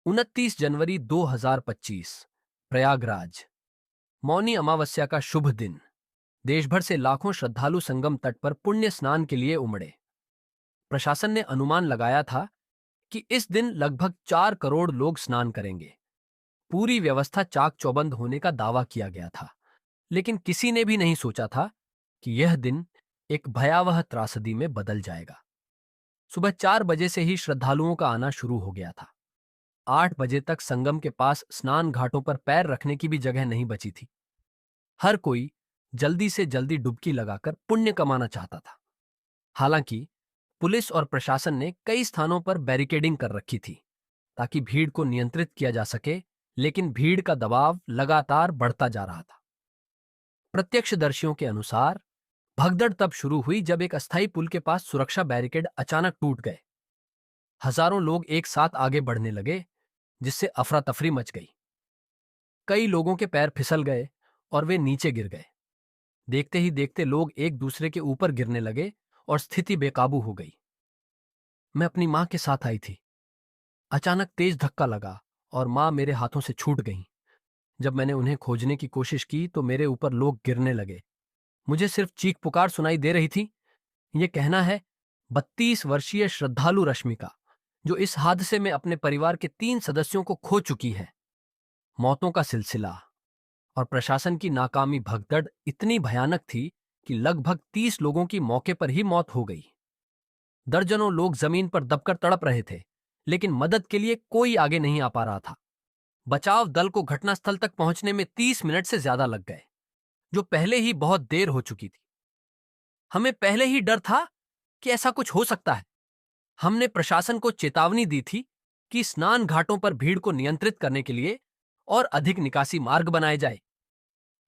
29 जनवरी 2025 प्रयागराज। मौनी अमावस्या का शुभ दिन। देश भर से लाखों श्रद्धालु संगम तट पर पुण्य स्नान के लिए उमड़े। प्रशासन ने अनुमान लगाया था कि इस दिन लगभग 4 करोड़ लोग स्नान करेंगे। पूरी व्यवस्था चाक चौबंद होने का दावा किया गया था, लेकिन किसी ने भी नहीं सोचा था कि यह दिन एक भयावह त्रासदी में बदल जाएगा। सुबह 4 बजे से ही श्रद्धालुओं का आना शुरू हो गया था। 8 बजे तक संगम के पास स्नान घाटों पर पैर रखने की भी जगह नहीं बची थी। हर कोई जल्दी से जल्दी डुबकी लगाकर पुण्य कमाना चाहता था। हालांकि पुलिस और प्रशासन ने कई स्थानों पर बैरिकेडिंग कर रखी थी ताकि भीड़ को नियंत्रित किया जा सके, लेकिन भीड़ का दबाव लगातार बढ़ता जा रहा था। प्रत्यक्षदर्शियों के अनुसार भगदड़ तब शुरू हुई जब एक अस्थायी पुल के पास सुरक्षा बैरिकेड अचानक टूट गए। हजारों लोग एक साथ आगे बढ़ने लगे, जिससे अफरा तफरी मच गई। कई लोगों के पैर फिसल गए और वे नीचे गिर गए। देखते ही देखते लोग एक दूसरे के ऊपर गिरने लगे और स्थिति बेकाबू हो गई। मैं अपनी मां के साथ आई थी। अचानक तेज धक्का लगा और मां मेरे हाथों से छूट गईं। जब मैंने उन्हें खोजने की कोशिश की तो मेरे ऊपर लोग गिरने लगे। मुझे सिर्फ चीख पुकार सुनाई दे रही थी। ये कहना है 32 वर्षीय श्रद्धालु रश्मिका, जो इस हादसे में अपने परिवार के 3 सदस्यों को खो चुकी है। मौतों का सिलसिला और प्रशासन की नाकामी भगदड़ इतनी भयानक थी कि लगभग 30 लोगों की मौके पर ही मौत हो गई। दर्जनों लोग जमीन पर दबकर तड़प रहे थे, लेकिन मदद के लिए कोई आगे नहीं आ पा रहा था। बचाव दल को घटनास्थल तक पहुंचने में 30 मिनट से ज्यादा लग गए, जो पहले ही बहुत देर हो चुकी थी। हमें पहले ही डर था कि ऐसा कुछ हो सकता है। हमने प्रशासन को चेतावनी दी थी कि स्नान घाटों पर भीड़ को नियंत्रित करने के लिए और अधिक निकासी मार्ग बनाए जाए,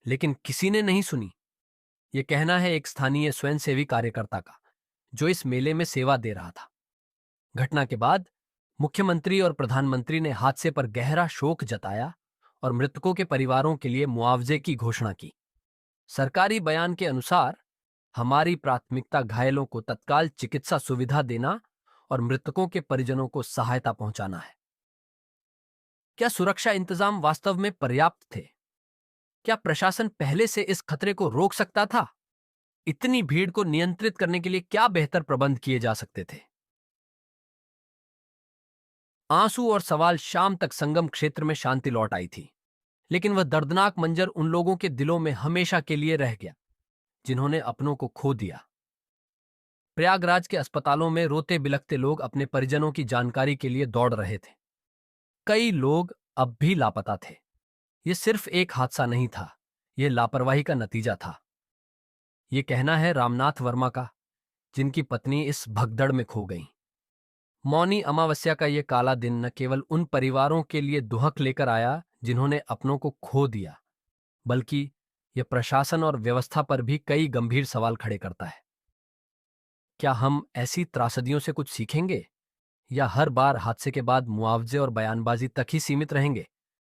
लेकिन किसी ने नहीं सुनी। यह कहना है एक स्थानीय स्वयंसेवी कार्यकर्ता का, जो इस मेले में सेवा दे रहा था। घटना के बाद मुख्यमंत्री और प्रधानमंत्री ने हादसे पर गहरा शोक जताया और मृतकों के परिवारों के लिए मुआवजे की घोषणा की। सरकारी बयान के अनुसार हमारी प्राथमिकता घायलों को तत्काल चिकित्सा सुविधा देना और मृतकों के परिजनों को सहायता पहुंचाना है। क्या सुरक्षा इंतजाम वास्तव में पर्याप्त थे? क्या प्रशासन पहले से इस खतरे को रोक सकता था? इतनी भीड़ को नियंत्रित करने के लिए क्या बेहतर प्रबंध किए जा सकते थे? आंसू और सवाल शाम तक संगम क्षेत्र में शांति लौट आई थी, लेकिन वह दर्दनाक मंजर उन लोगों के दिलों में हमेशा के लिए रह गया जिन्होंने अपनों को खो दिया। प्रयागराज के अस्पतालों में रोते बिलखते लोग अपने परिजनों की जानकारी के लिए दौड़ रहे थे। कई लोग अब भी लापता थे। यह सिर्फ एक हादसा नहीं था, यह लापरवाही का नतीजा था। यह कहना है रामनाथ वर्मा का, जिनकी पत्नी इस भगदड़ में खो गई। मौनी अमावस्या का यह काला दिन न केवल उन परिवारों के लिए दुहक लेकर आया जिन्होंने अपनों को खो दिया, बल्कि यह प्रशासन और व्यवस्था पर भी कई गंभीर सवाल खड़े करता है। क्या हम ऐसी त्रासदियों से कुछ सीखेंगे, या हर बार हादसे के बाद मुआवजे और बयानबाजी तक ही सीमित रहेंगे?